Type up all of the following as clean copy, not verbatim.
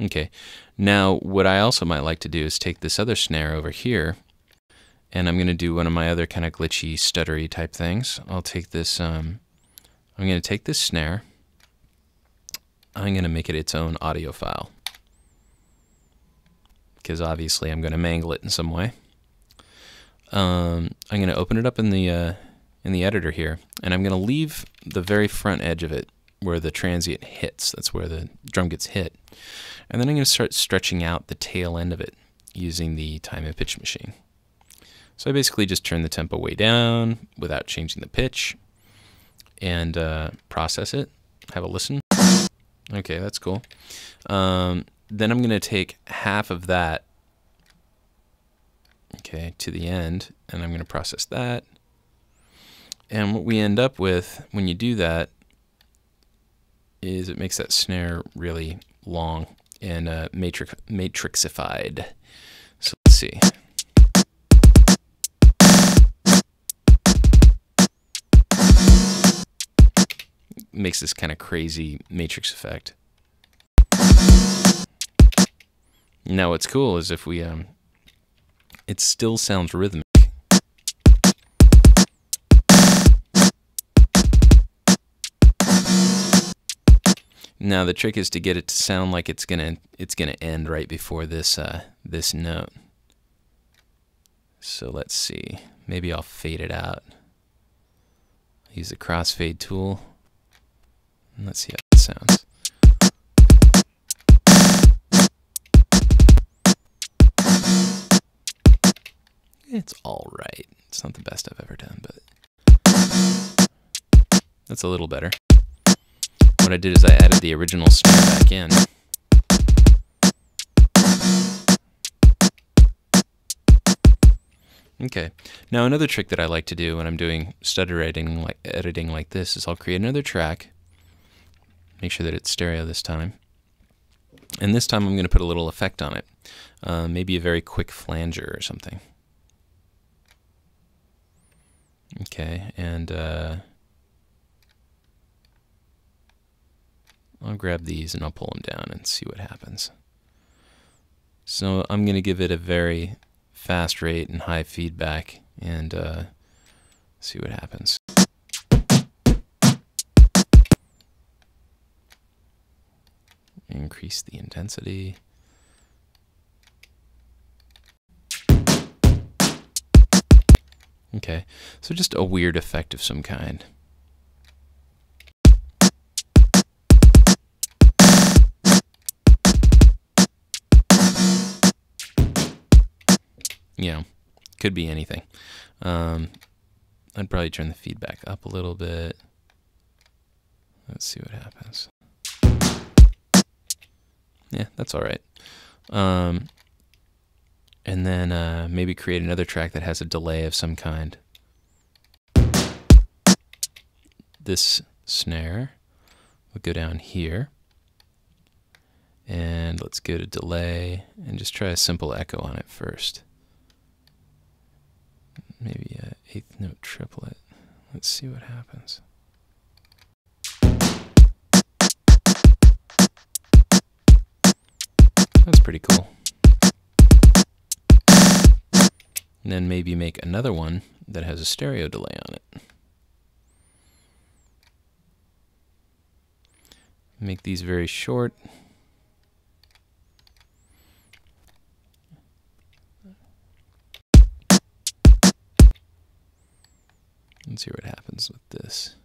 Okay, now what I also might like to do is take this other snare over here, and I'm going to do one of my other kind of glitchy, stuttery type things. I'll take this, I'm going to take this snare, I'm going to make it its own audio file, because obviously I'm going to mangle it in some way. I'm going to open it up in the editor here, and I'm going to leave the very front edge of it where the transient hits. That's where the drum gets hit. And then I'm going to start stretching out the tail end of it using the time and pitch machine. So I basically just turn the tempo way down without changing the pitch and process it, have a listen. Okay, that's cool. Then I'm going to take half of that, okay, to the end, and I'm going to process that. And what we end up with when you do that is it makes that snare really long and matrixified. So let's see. Makes this kind of crazy matrix effect. Now what's cool is if we it still sounds rhythmic. Now the trick is to get it to sound like it's gonna end right before this this note. So let's see. Maybe I'll fade it out. Use the crossfade tool. And let's see how it sounds. It's all right. It's not the best I've ever done, but that's a little better. What I did is I added the original snare back in. Okay. Now another trick that I like to do when I'm doing stutter editing like this is I'll create another track. Make sure that it's stereo this time. And this time I'm going to put a little effect on it. Maybe a very quick flanger or something. Okay, and I'll grab these and I'll pull them down and see what happens. So I'm going to give it a very fast rate and high feedback and see what happens. Increase the intensity. Okay, so just a weird effect of some kind. You know, could be anything. I'd probably turn the feedback up a little bit. Let's see what happens. Yeah, that's all right. And then maybe create another track that has a delay of some kind. This snare will go down here. And let's go to delay and just try a simple echo on it first. Maybe an eighth note triplet. Let's see what happens. That's pretty cool. And then maybe make another one that has a stereo delay on it. Make these very short. Let's see what happens with this.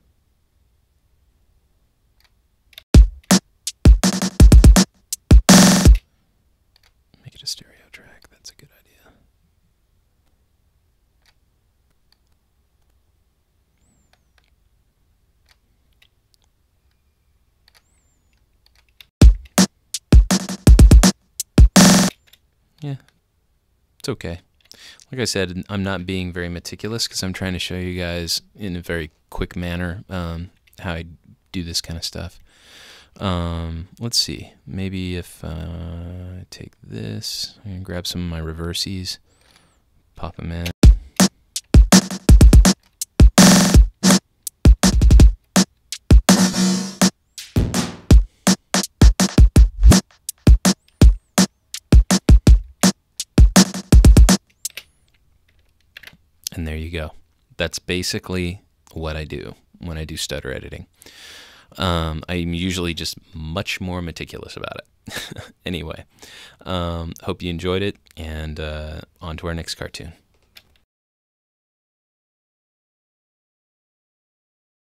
Make it a stereo track. That's a good idea. Yeah, it's okay. Like I said, I'm not being very meticulous because I'm trying to show you guys in a very quick manner how I do this kind of stuff. Let's see. Maybe if I take this and grab some of my reverses, pop them in. And there you go. That's basically what I do when I do stutter editing. I'm usually just much more meticulous about it. Anyway, hope you enjoyed it, and on to our next cartoon.